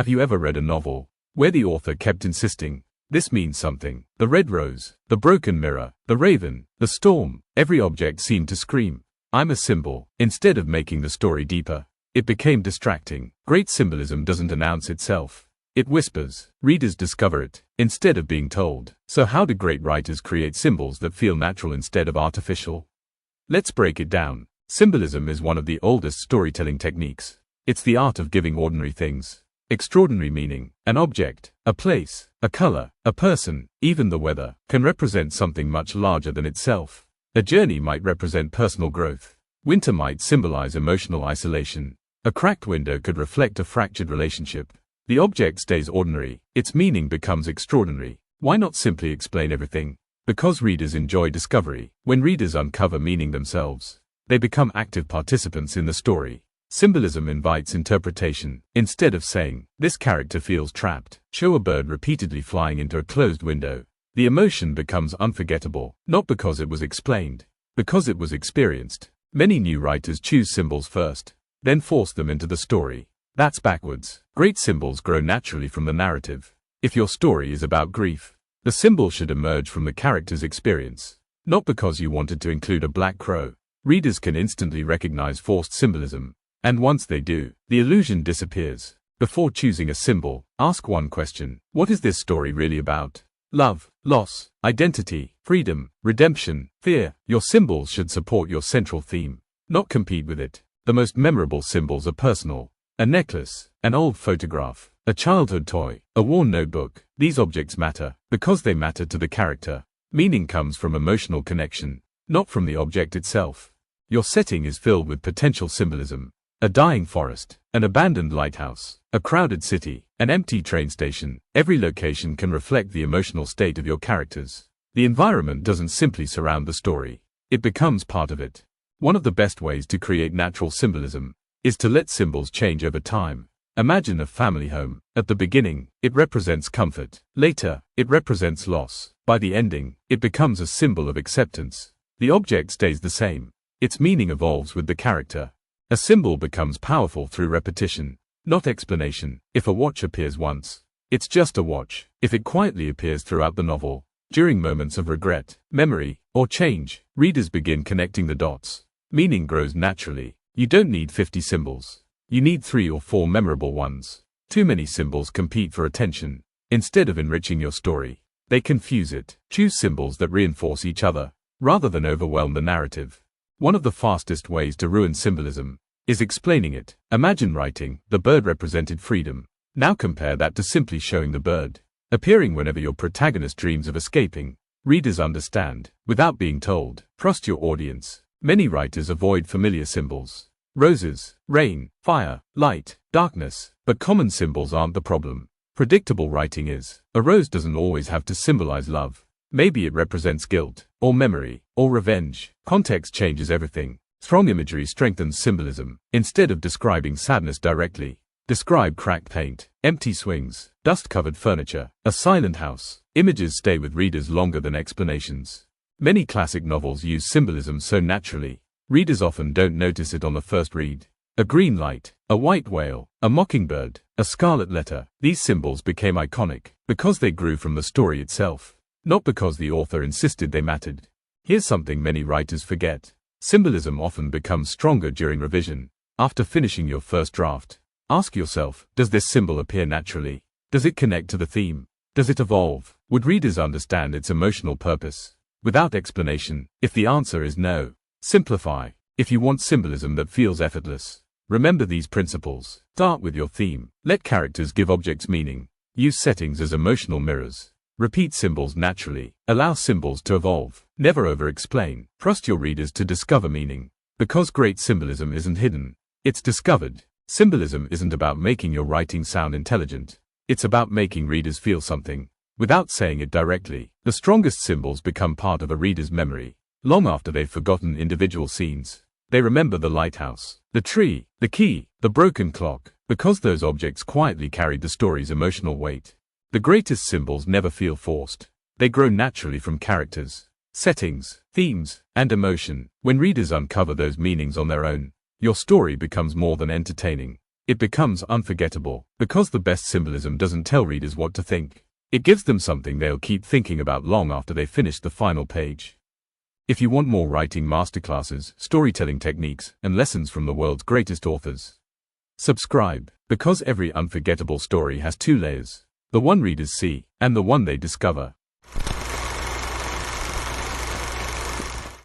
Have you ever read a novel where the author kept insisting, this means something? The red rose, the broken mirror, the raven, the storm, every object seemed to scream, I'm a symbol. Instead of making the story deeper, it became distracting. Great symbolism doesn't announce itself. It whispers. Readers discover it, instead of being told. So how do great writers create symbols that feel natural instead of artificial? Let's break it down. Symbolism is one of the oldest storytelling techniques. It's the art of giving ordinary things extraordinary meaning. An object, a place, a color, a person, even the weather, can represent something much larger than itself. A journey might represent personal growth. Winter might symbolize emotional isolation. A cracked window could reflect a fractured relationship. The object stays ordinary, its meaning becomes extraordinary. Why not simply explain everything? Because readers enjoy discovery. When readers uncover meaning themselves, they become active participants in the story. Symbolism invites interpretation. Instead of saying, this character feels trapped, show a bird repeatedly flying into a closed window. The emotion becomes unforgettable, not because it was explained, because it was experienced. Many new writers choose symbols first, then force them into the story. That's backwards. Great symbols grow naturally from the narrative. If your story is about grief, the symbol should emerge from the character's experience, not because you wanted to include a black crow. Readers can instantly recognize forced symbolism, and once they do, the illusion disappears. Before choosing a symbol, ask one question. What is this story really about? Love, loss, identity, freedom, redemption, fear. Your symbols should support your central theme, not compete with it. The most memorable symbols are personal. A necklace, an old photograph, a childhood toy, a worn notebook. These objects matter because they matter to the character. Meaning comes from emotional connection, not from the object itself. Your setting is filled with potential symbolism. A dying forest, an abandoned lighthouse, a crowded city, an empty train station. Every location can reflect the emotional state of your characters. The environment doesn't simply surround the story, it becomes part of it. One of the best ways to create natural symbolism is to let symbols change over time. Imagine a family home. At the beginning, it represents comfort. Later, it represents loss. By the ending, it becomes a symbol of acceptance. The object stays the same. Its meaning evolves with the character. A symbol becomes powerful through repetition, not explanation. If a watch appears once, it's just a watch. If it quietly appears throughout the novel, during moments of regret, memory, or change, readers begin connecting the dots. Meaning grows naturally. You don't need 50 symbols. You need 3 or 4 memorable ones. Too many symbols compete for attention. Instead of enriching your story, they confuse it. Choose symbols that reinforce each other, rather than overwhelm the narrative. One of the fastest ways to ruin symbolism is explaining it. Imagine writing, the bird represented freedom. Now compare that to simply showing the bird appearing whenever your protagonist dreams of escaping. Readers understand, without being told. Trust your audience. Many writers avoid familiar symbols. Roses, rain, fire, light, darkness. But common symbols aren't the problem. Predictable writing is. A rose doesn't always have to symbolize love. Maybe it represents guilt, or memory, or revenge. Context changes everything. Strong imagery strengthens symbolism. Instead of describing sadness directly, describe cracked paint, empty swings, dust-covered furniture, a silent house. Images stay with readers longer than explanations. Many classic novels use symbolism so naturally, readers often don't notice it on the first read. A green light, a white whale, a mockingbird, a scarlet letter. These symbols became iconic because they grew from the story itself, not because the author insisted they mattered. Here's something many writers forget. Symbolism often becomes stronger during revision. After finishing your first draft, ask yourself, does this symbol appear naturally? Does it connect to the theme? Does it evolve? Would readers understand its emotional purpose without explanation? If the answer is no, simplify. If you want symbolism that feels effortless, remember these principles. Start with your theme. Let characters give objects meaning. Use settings as emotional mirrors. Repeat symbols naturally. Allow symbols to evolve. Never over-explain. Trust your readers to discover meaning. Because great symbolism isn't hidden, it's discovered. Symbolism isn't about making your writing sound intelligent. It's about making readers feel something, without saying it directly. The strongest symbols become part of a reader's memory. Long after they've forgotten individual scenes, they remember the lighthouse, the tree, the key, the broken clock, because those objects quietly carried the story's emotional weight. The greatest symbols never feel forced. They grow naturally from characters, settings, themes, and emotion. When readers uncover those meanings on their own, your story becomes more than entertaining. It becomes unforgettable, because the best symbolism doesn't tell readers what to think. It gives them something they'll keep thinking about long after they finish the final page. If you want more writing masterclasses, storytelling techniques, and lessons from the world's greatest authors, subscribe, because every unforgettable story has two layers: the one readers see, and the one they discover.